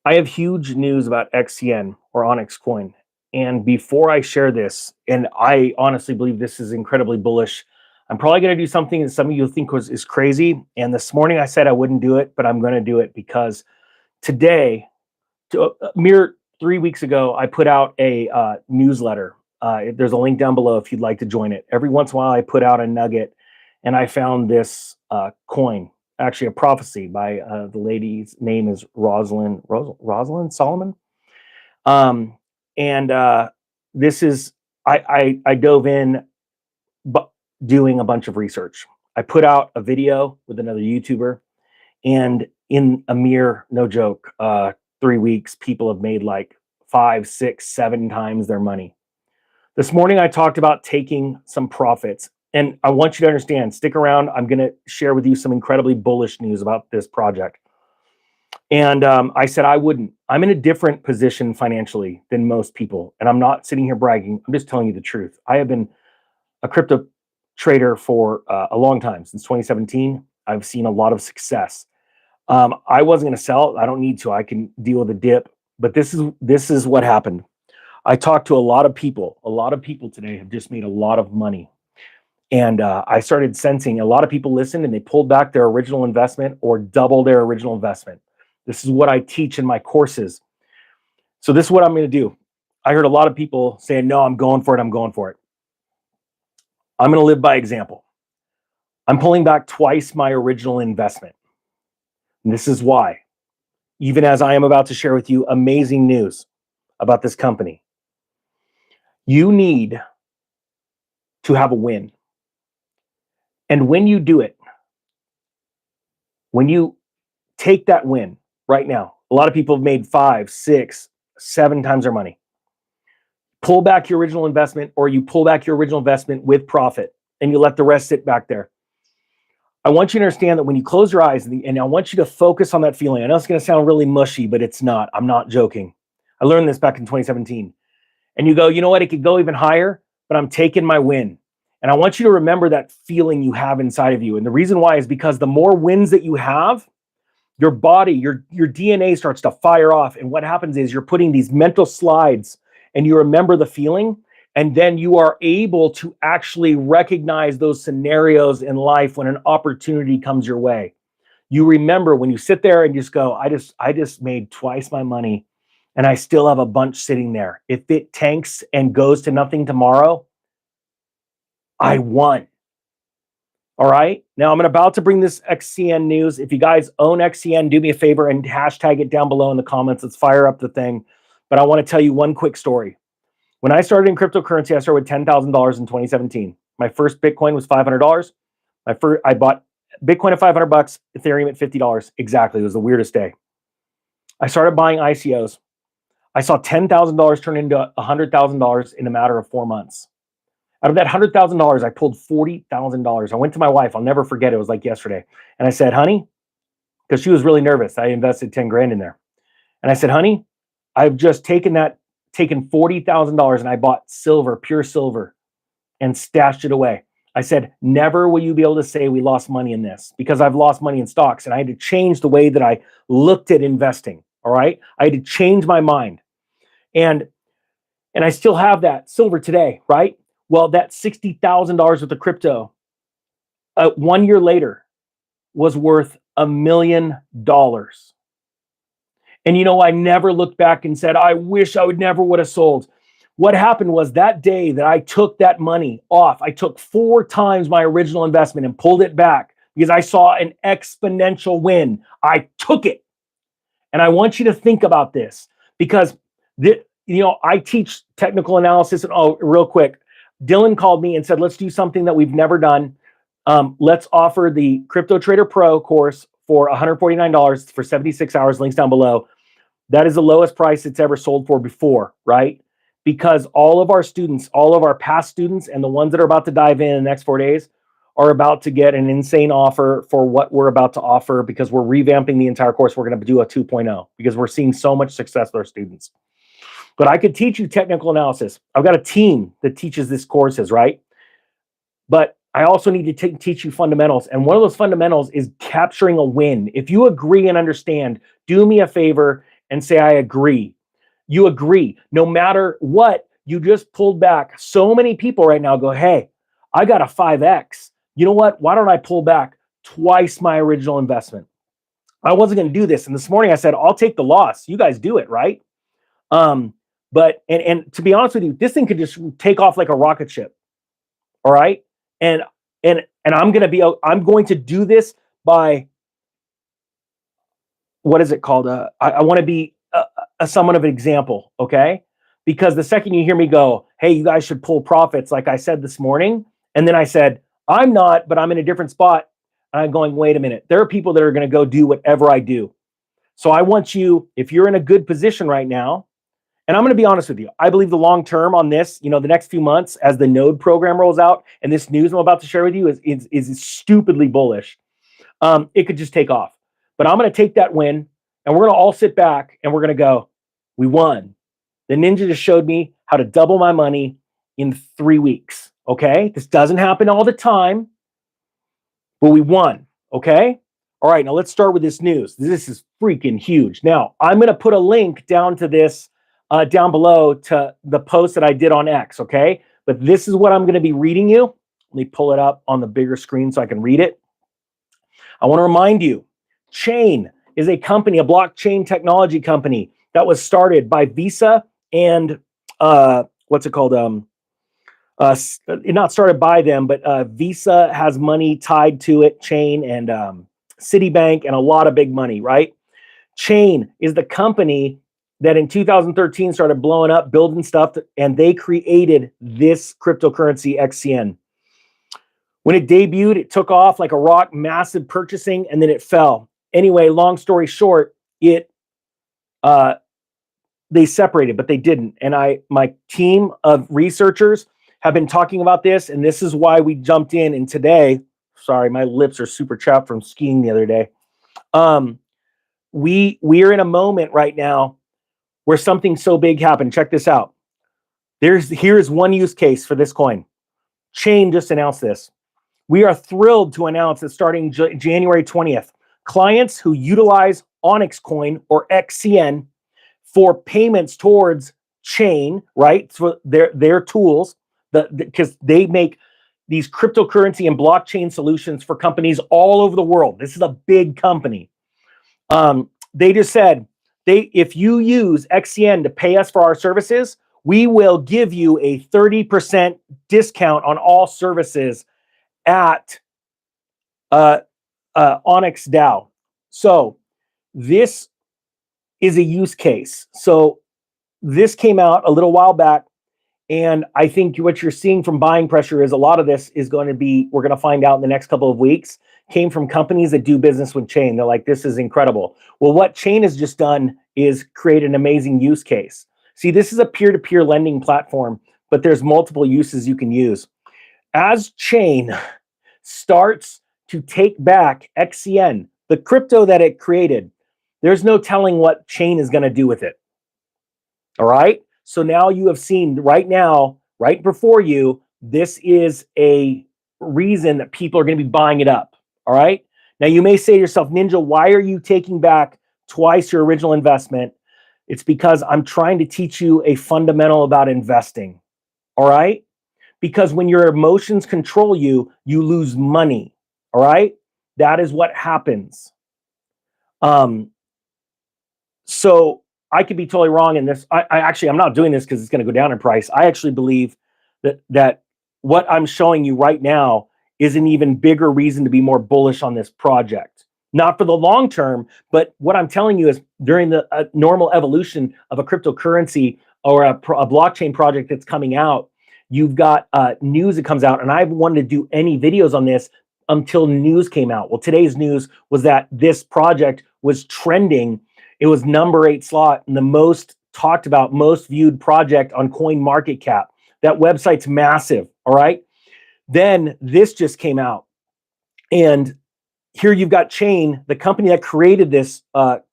I have huge news about XCN or Onyx Coin. And before I share this, and I honestly believe this is incredibly bullish, I'm probably going to do something that some of you think is crazy. And this morning I said I wouldn't do it, but I'm going to do it because today, a mere 3 weeks ago, I put out a newsletter. There's a link down below if you'd like to join it. Every once in a while, I put out a nugget, and I found this coin, actually a prophecy by the lady's name is Rosalind Solomon. And this is I dove in, but doing a bunch of research. I put out a video with another YouTuber, and in a mere, no joke, 3 weeks, people have made like 5, 6, 7 times their money. This morning, I talked about taking some profits. And I want you to understand, stick around. I'm going to share with you some incredibly bullish news about this project. And I said I wouldn't. I'm in a different position financially than most people. And I'm not sitting here bragging. I'm just telling you the truth. I have been a crypto trader for a long time, since 2017. I've seen a lot of success. I wasn't going to sell. I don't need to. I can deal with a dip. But this is what happened. I talked to a lot of people. A lot of people today have just made a lot of money. And I started sensing a lot of people listened and they pulled back their original investment or double their original investment. This is what I teach in my courses. So this is what I'm going to do. I heard a lot of people saying, no, I'm going for it. I'm going for it. I'm going to live by example. I'm pulling back twice my original investment. And this is why, even as I am about to share with you amazing news about this company, you need to have a win. And when you do it, when you take that win right now, a lot of people have made 5, 6, 7 times their money. Pull back your original investment, or you pull back your original investment with profit and you let the rest sit back there. I want you to understand that when you close your eyes and I want you to focus on that feeling. I know it's going to sound really mushy, but it's not. I'm not joking. I learned this back in 2017. And you go, you know what? It could go even higher, but I'm taking my win. And I want you to remember that feeling you have inside of you. And the reason why is because the more wins that you have, your body, your DNA starts to fire off. And what happens is you're putting these mental slides and you remember the feeling. And then you are able to actually recognize those scenarios in life when an opportunity comes your way. You remember when you sit there and just go, I just made twice my money and I still have a bunch sitting there. If it tanks and goes to nothing tomorrow, I won. All right. Now I'm about to bring this XCN news. If you guys own XCN, do me a favor and hashtag it down below in the comments. Let's fire up the thing. But I want to tell you one quick story. When I started in cryptocurrency, I started with $10,000 in 2017. My first Bitcoin was $500. I bought Bitcoin at $500, Ethereum at $50. Exactly. It was the weirdest day. I started buying ICOs. I saw $10,000 turn into $100,000 in a matter of 4 months. Out of that $100,000, I pulled $40,000. I went to my wife. I'll never forget. It was like yesterday. And I said, honey, because she was really nervous. I invested 10 grand in there. And I said, honey, I've just taken $40,000 and I bought silver, pure silver, and stashed it away. I said, never will you be able to say we lost money in this, because I've lost money in stocks and I had to change the way that I looked at investing. All right. I had to change my mind. And I still have that silver today, right? Well, that $60,000 worth of crypto 1 year later was worth $1 million. And you know, I never looked back and said, I wish I would have sold. What happened was that day that I took that money off, I took 4 times my original investment and pulled it back because I saw an exponential win. I took it. And I want you to think about this because, I teach technical analysis. And real quick, Dylan called me and said, let's do something that we've never done. Let's offer the Crypto Trader Pro course for $149 for 76 hours. Links down below. That is the lowest price it's ever sold for before, right? Because all of our students, all of our past students, and the ones that are about to dive in the next 4 days are about to get an insane offer for what we're about to offer, because we're revamping the entire course. We're going to do a 2.0 because we're seeing so much success with our students. But I could teach you technical analysis. I've got a team that teaches this courses, right? But I also need to teach you fundamentals. And one of those fundamentals is capturing a win. If you agree and understand, do me a favor and say, I agree. You agree. No matter what, you just pulled back. So many people right now go, hey, I got a 5X. You know what? Why don't I pull back twice my original investment? I wasn't going to do this. And this morning I said, I'll take the loss. You guys do it, right? But to be honest with you, this thing could just take off like a rocket ship. All right. And I'm going to do this by, what is it called? I want to be somewhat of an example. Okay. Because the second you hear me go, hey, you guys should pull profits, like I said this morning. And then I said, I'm not, but I'm in a different spot. And I'm going, wait a minute. There are people that are going to go do whatever I do. So I want you, if you're in a good position right now, and I'm going to be honest with you, I believe the long term on this, the next few months as the node program rolls out, and this news I'm about to share with you is stupidly bullish. It could just take off. But I'm going to take that win, and we're going to all sit back, and we're going to go, we won. The ninja just showed me how to double my money in 3 weeks. Okay? This doesn't happen all the time, but we won. Okay? All right, now let's start with this news. This is freaking huge. Now, I'm going to put a link down to this, down below to the post that I did on X, okay? But this is what I'm going to be reading you. Let me pull it up on the bigger screen so I can read it. I want to remind you, Chain is a company, a blockchain technology company that was started by Visa and what's it called? Not started by them, but Visa has money tied to it, Chain, and Citibank, and a lot of big money, right? Chain is the company that in 2013 started blowing up, building stuff, and they created this cryptocurrency, XCN. When it debuted, it took off like a rock, massive purchasing, and then it fell. Anyway, long story short, they separated, but they didn't. And my team of researchers have been talking about this, and this is why we jumped in. And today, sorry, my lips are super chapped from skiing the other day. We are in a moment right now where something so big happened. Check this out. Here's one use case for this coin. Chain just announced this. We are thrilled to announce that starting January 20th, clients who utilize Onyx Coin or XCN for payments towards Chain, right? For their tools, because they make these cryptocurrency and blockchain solutions for companies all over the world. This is a big company. They just said, if you use XCN to pay us for our services, we will give you a 30% discount on all services at Onyx DAO. So this is a use case. So this came out a little while back, and I think what you're seeing from buying pressure is a lot of this is going to be, we're going to find out in the next couple of weeks, came from companies that do business with Chain. They're like, this is incredible. Well, what Chain has just done is create an amazing use case. See, this is a peer-to-peer lending platform, but there's multiple uses you can use. As Chain starts to take back XCN, the crypto that it created, there's no telling what Chain is going to do with it. All right? So now you have seen right now, right before you, this is a reason that people are going to be buying it up. All right? Now you may say to yourself, Ninja, why are you taking back twice your original investment? It's because I'm trying to teach you a fundamental about investing. All right? Because when your emotions control you, you lose money. All right? That is what happens. So I could be totally wrong in this. I'm not doing this because it's going to go down in price. I actually believe that what I'm showing you right now is an even bigger reason to be more bullish on this project. Not for the long term, but what I'm telling you is during the normal evolution of a cryptocurrency or a blockchain project that's coming out, you've got news that comes out, and I've wanted to do any videos on this until news came out. Well, today's news was that this project was trending. It was number 8 slot and the most talked about, most viewed project on CoinMarketCap. That website's massive, all right? Then this just came out. And here you've got Chain, the company that created this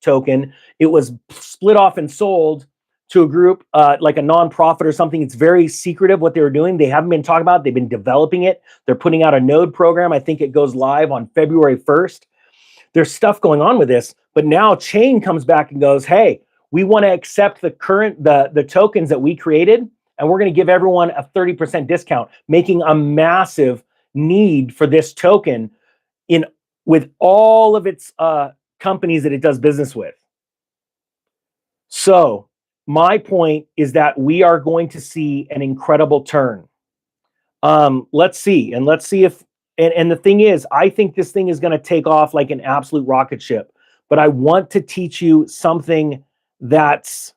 token. It was split off and sold to a group like a nonprofit or something. It's very secretive what they were doing. They haven't been talking about it. They've been developing it. They're putting out a node program. I think it goes live on February 1st. There's stuff going on with this, but now Chain comes back and goes, hey, we want to accept the current, the tokens that we created, and we're going to give everyone a 30% discount, making a massive need for this token with all of its companies that it does business with. So my point is that we are going to see an incredible turn. Let's see if, and the thing is, I think this thing is going to take off like an absolute rocket ship, but I want to teach you something that's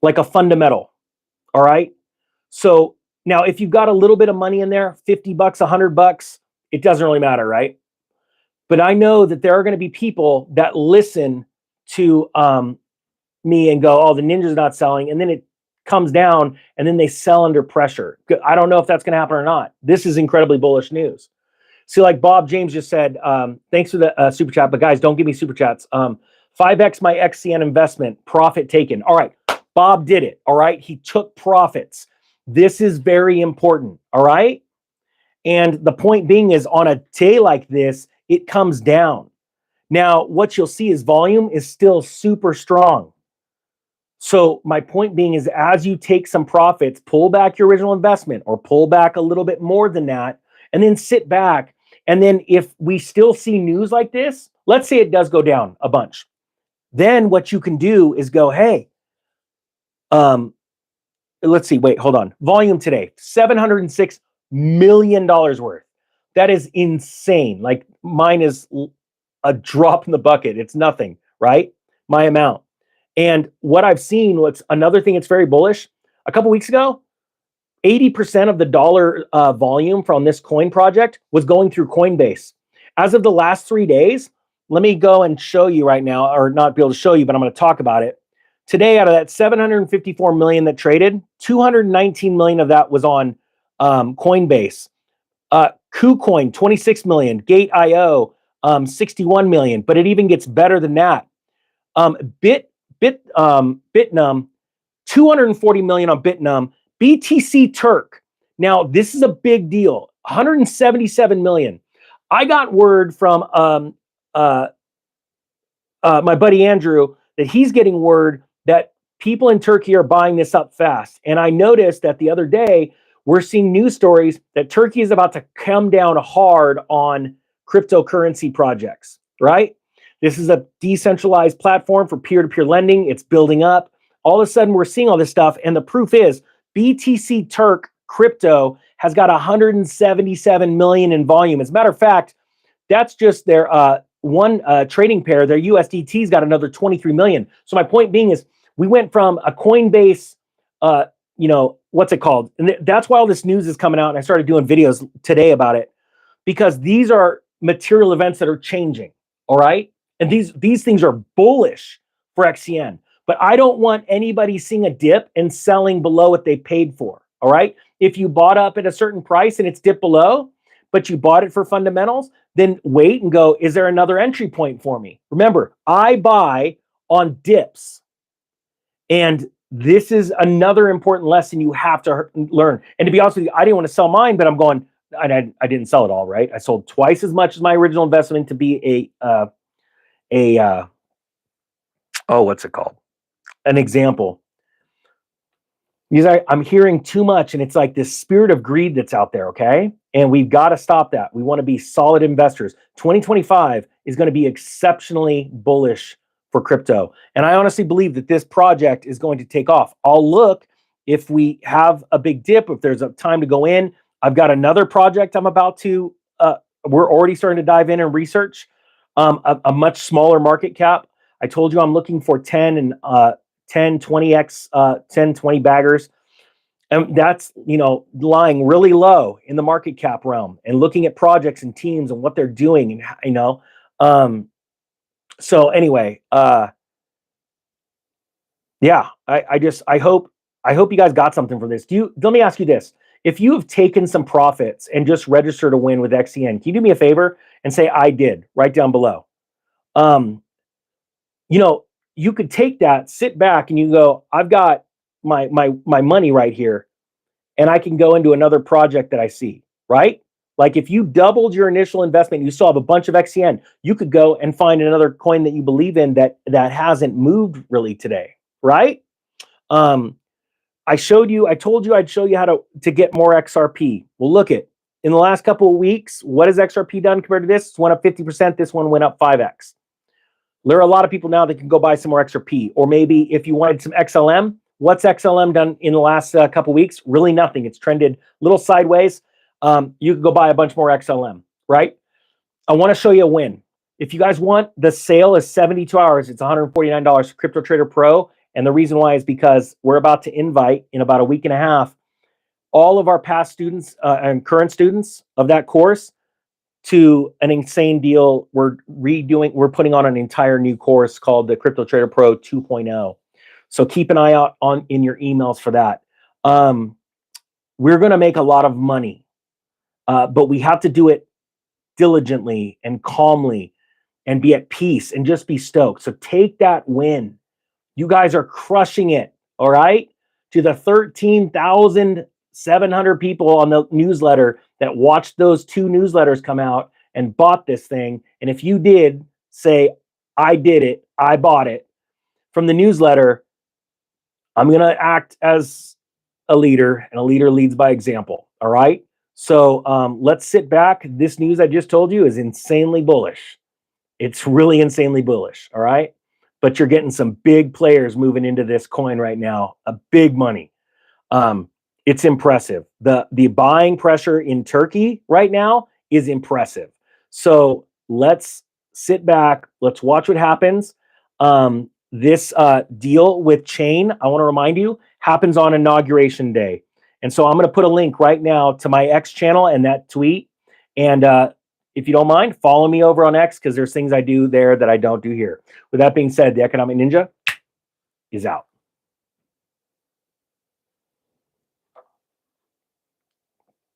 like a fundamental. All right. So now if you've got a little bit of money in there, 50 bucks, $100, it doesn't really matter. Right. But I know that there are going to be people that listen to me and go, oh, the ninja's not selling. And then it comes down and then they sell under pressure. I don't know if that's going to happen or not. This is incredibly bullish news. See, like Bob James just said, thanks for the super chat, but guys, don't give me super chats. 5x my XCN investment, profit taken. All right, Bob did it. All right, he took profits. This is very important. All right. And the point being is, on a day like this, it comes down. Now, what you'll see is volume is still super strong. So my point being is, as you take some profits, pull back your original investment or pull back a little bit more than that, and then sit back. And then if we still see news like this, let's say it does go down a bunch, then what you can do is go, hey, let's see, wait, hold on. Volume today, $706 million worth. That is insane. Like, mine is a drop in the bucket. It's nothing, right? My amount. And what I've seen, what's another thing that's very bullish, a couple weeks ago, 80% of the dollar volume from this coin project was going through Coinbase. As of the last 3 days, let me go and show you right now, or not be able to show you, but I'm going to talk about it. Today, out of that 754 million that traded, 219 million of that was on Coinbase. KuCoin, 26 million. Gate.io, 61 million. But it even gets better than that. Bitnum, 240 million on Bitnum. BTC Turk. Now, this is a big deal. 177 million. I got word from my buddy Andrew that he's getting word that people in Turkey are buying this up fast. And I noticed that the other day, we're seeing news stories that Turkey is about to come down hard on cryptocurrency projects, right? This is a decentralized platform for peer-to-peer lending. It's building up. All of a sudden, we're seeing all this stuff. And the proof is BTC Turk crypto has got 177 million in volume. As a matter of fact, that's just their one trading pair. Their USDT's got another 23 million. So my point being is, we went from a Coinbase, what's it called? And that's why all this news is coming out. And I started doing videos today about it, because these are material events that are changing. All right. And these things are bullish for XCN. But I don't want anybody seeing a dip and selling below what they paid for. All right. If you bought up at a certain price and it's dipped below, but you bought it for fundamentals, then wait and go, is there another entry point for me? Remember, I buy on dips. And this is another important lesson you have to learn. And to be honest with you, I didn't want to sell mine, but I'm going, I didn't sell it all, right? I sold twice as much as my original investment to be what's it called? An example. Because I'm hearing too much, and it's like this spirit of greed that's out there, okay? And we've got to stop that. We want to be solid investors. 2025 is going to be exceptionally bullish for crypto. And I honestly believe that this project is going to take off. I'll look if we have a big dip, if there's a time to go in. I've got another project I'm about to, we're already starting to dive in and research, a much smaller market cap. I told you I'm looking for 10 and 20x, 10, 20 baggers. And that's, lying really low in the market cap realm, and looking at projects and teams and what they're doing. And, so anyway, yeah, I hope you guys got something from this. Let me ask you this. If you have taken some profits and just registered a win with XCN, can you do me a favor and say, I did, right down below? You could take that, sit back, and you go, I've got my money right here, and I can go into another project that I see, right? Like if you doubled your initial investment, you still have a bunch of XCN, you could go and find another coin that you believe in that hasn't moved really today, right? I told you I'd show you how to get more XRP. Well, look at in the last couple of weeks, what has XRP done compared to this? It's went up 50%. This one went up 5x. There are a lot of people now that can go buy some more XRP. Or maybe if you wanted some XLM, what's XLM done in the last couple of weeks? Really nothing. It's trended a little sideways. You can go buy a bunch more XLM, right? I want to show you a win. If you guys want, the sale is 72 hours. It's $149 for Crypto Trader Pro. And the reason why is because we're about to invite in about a week and a half all of our past students and current students of that course to an insane deal. We're putting on an entire new course called the Crypto Trader Pro 2.0. So keep an eye out in your emails for that. We're going to make a lot of money, but we have to do it diligently and calmly and be at peace and just be stoked. So take that win. You guys are crushing it. All right. To the 13,700 people on the newsletter that watched those 2 newsletters come out and bought this thing. And if you did say, I did it, I bought it from the newsletter, I'm going to act as a leader, and a leader leads by example. All right. So let's sit back. This news I just told you is insanely bullish. It's really insanely bullish. All right. But you're getting some big players moving into this coin right now, a big money. It's impressive. The buying pressure in Turkey right now is impressive. So let's sit back. Let's watch what happens. This deal with Chain, I want to remind you, happens on Inauguration Day. And so I'm going to put a link right now to my X channel and that tweet. And if you don't mind, follow me over on X because there's things I do there that I don't do here. With that being said, the Economic Ninja is out.